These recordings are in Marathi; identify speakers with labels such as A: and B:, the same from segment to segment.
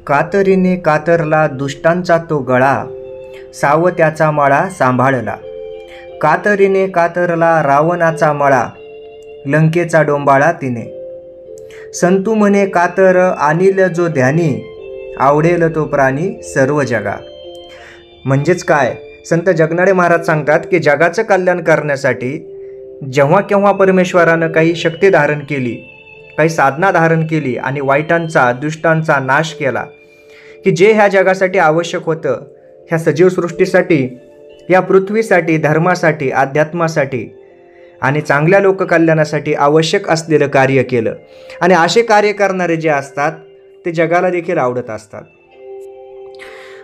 A: कातरीने कातरला दुष्टांचा तो गळा, सावत्याचा मळा सांभाळला. कातरीने कातरला रावणाचा मळा, लंकेचा डोंबाळा तिने. संतू म्हणे कातर आणील जो ध्यानी, आवडेल तो प्राणी सर्व जगा. म्हणजेच काय, संत जगनाडे महाराज सांगतात की जगाचं कल्याण करण्यासाठी जेव्हा केव्हा परमेश्वरानं काही शक्ती धारण केली, काही साधना धारण केली आणि वाईटांचा दुष्टांचा नाश केला, की जे ह्या जगासाठी आवश्यक होतं, ह्या सजीव सृष्टीसाठी, या पृथ्वीसाठी, धर्मासाठी, अध्यात्मासाठी आणि चांगल्या लोककल्याणासाठी आवश्यक असलेलं कार्य केलं. आणि असे कार्य करणारे जे असतात ते जगाला देखील आवडत असतात.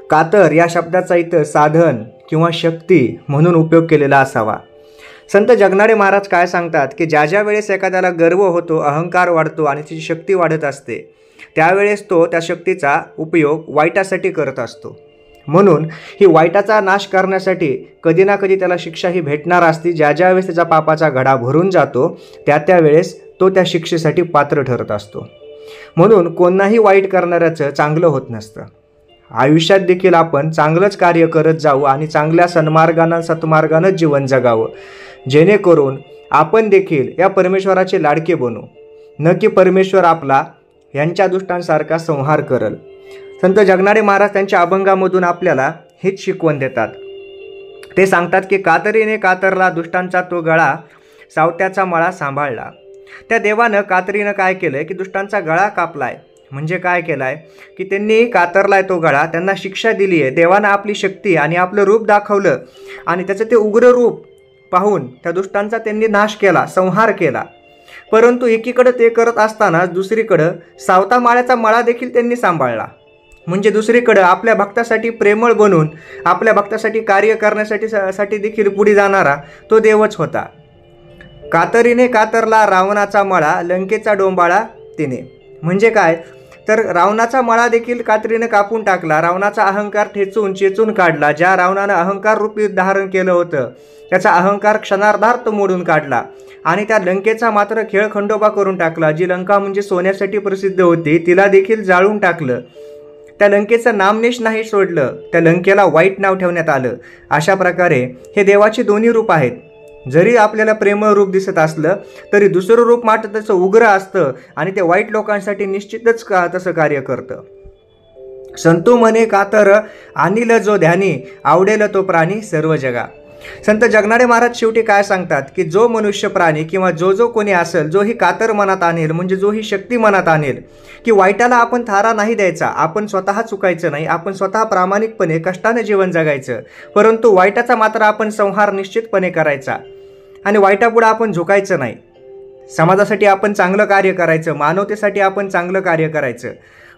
A: कातर या शब्दाचा इथं साधन किंवा शक्ती म्हणून उपयोग केलेला असावा. संत जगनाडे महाराज काय सांगतात की ज्या ज्या वेळेस एखाद्याला गर्व होतो, अहंकार वाढतो आणि त्याची शक्ती वाढत असते, त्यावेळेस तो त्या शक्तीचा उपयोग वाईटासाठी करत असतो. म्हणून ही वाईटाचा नाश करण्यासाठी कधी ना कधी त्याला शिक्षा ही भेटणार असते. ज्या ज्या वेळेस त्याचा पापाचा घडा भरून जातो त्यावेळेस तो त्या शिक्षेसाठी पात्र ठरत असतो. म्हणून कोणाही वाईट करणाऱ्याचं चांगलं होत नसतं. आयुष्यात देखील आपण चांगलंच कार्य करत जाऊ आणि चांगल्या सन्मार्गानं सत्मार्गानं जीवन जगावं, जेणेकरून आपण देखील या परमेश्वराचे लाडके बनू, न की परमेश्वर आपला यांच्या दुष्टांसारखा संहार करल. संत जगनाडे महाराज त्यांच्या अभंगामधून आपल्याला हेच शिकवण देतात. ते सांगतात की कातरीने कातरला दुष्टांचा तो गळा, सावत्याचा मळा सांभाळला. त्या देवानं कातरीनं काय केलंय की दुष्टांचा गळा कापलाय. म्हणजे काय केलाय की त्यांनी कातरलाय तो गळा, त्यांना शिक्षा दिली आहे. देवानं आपली शक्ती आणि आपलं रूप दाखवलं आणि त्याचं ते उग्र रूप पाहून त्या दुष्टांचा त्यांनी नाश केला, संहार केला. परंतु एकीकडं ते करत असताना दुसरीकडं सावता माळ्याचा मळा देखील त्यांनी सांभाळला. म्हणजे दुसरीकडं आपल्या भक्तासाठी प्रेमळ बनून आपल्या भक्तासाठी कार्य करण्यासाठी देखील पुढे जाणारा तो देवच होता. कातरीने कातरला रावणाचा मळा, लंकेचा डोंबाळा तिने. म्हणजे काय, तर रावणाचा मळा देखील कातरीने कापून टाकला. रावणाचा अहंकार ठेचून चेचून काढला. ज्या रावणानं अहंकार रूपी धारण केलं होतं त्याचा अहंकार क्षणार्धात मोडून काढला. आणि त्या लंकेचा मात्र खेळखंडोबा करून टाकला. जी लंका म्हणजे सोन्यासाठी प्रसिद्ध होती तिला देखील जाळून टाकलं. त्या लंकेचं नामनेश नाही सोडलं, त्या लंकेला वाईट नाव ठेवण्यात आलं. अशा प्रकारे हे देवाची दोन्ही रूप आहेत. जरी आपल्याला प्रेमळ रूप दिसत असलं तरी दुसरं रूप मात्र त्याचं उग्र असतं आणि ते वाईट लोकांसाठी निश्चितच तसं कार्य करतं. संतू म्हणे कातर आणील जो ध्यानी, आवडेल तो प्राणी सर्व जगा. संत जगनाडे महाराज शेवटी काय सांगतात की जो मनुष्य प्राणी किंवा जो कोणी असेल, जो ही कातर मनात आणेल, म्हणजे जो ही शक्ती मनात आणेल की वाईटाला आपण थारा नाही द्यायचा, आपण स्वतः चुकायचं नाही, आपण स्वतः प्रामाणिकपणे कष्टाने जीवन जगायचं, परंतु वाईटाचा मात्र आपण संहार निश्चितपणे करायचा आणि वाईटापुढे आपण झुकायचं नाही. समाजासाठी आपण चांगलं कार्य करायचं, मानवतेसाठी आपण चांगलं कार्य करायचं.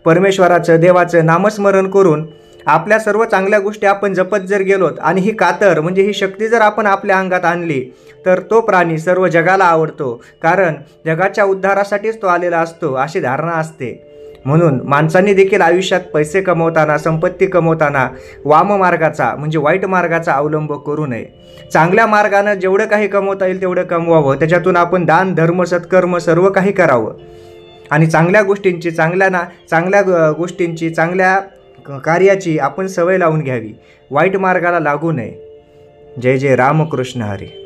A: परमेश्वराचं, देवाचं नामस्मरण करून आपल्या सर्व चांगल्या गोष्टी आपण जपत जर गेलोत आणि ही कातर म्हणजे ही शक्ती जर आपण आपल्या अंगात आणली तर तो प्राणी सर्व जगाला आवडतो. कारण जगाच्या उद्धारासाठीच तो आलेला असतो, अशी धारणा असते. म्हणून माणसांनी देखील आयुष्यात पैसे कमवताना, संपत्ती कमवताना वाम मार्गाचा म्हणजे वाईट मार्गाचा अवलंब करू नये. चांगल्या मार्गानं जेवढं काही कमवता येईल तेवढं कमवावं. त्याच्यातून आपण दान, धर्म, सत्कर्म सर्व काही करावं आणि चांगल्या गोष्टींची, चांगल्या गोष्टींची, चांगल्या कार्याची आपण सवय लावून घ्यावी. वाईट मार्गाला लागू नये. जय जय रामकृष्ण हरी.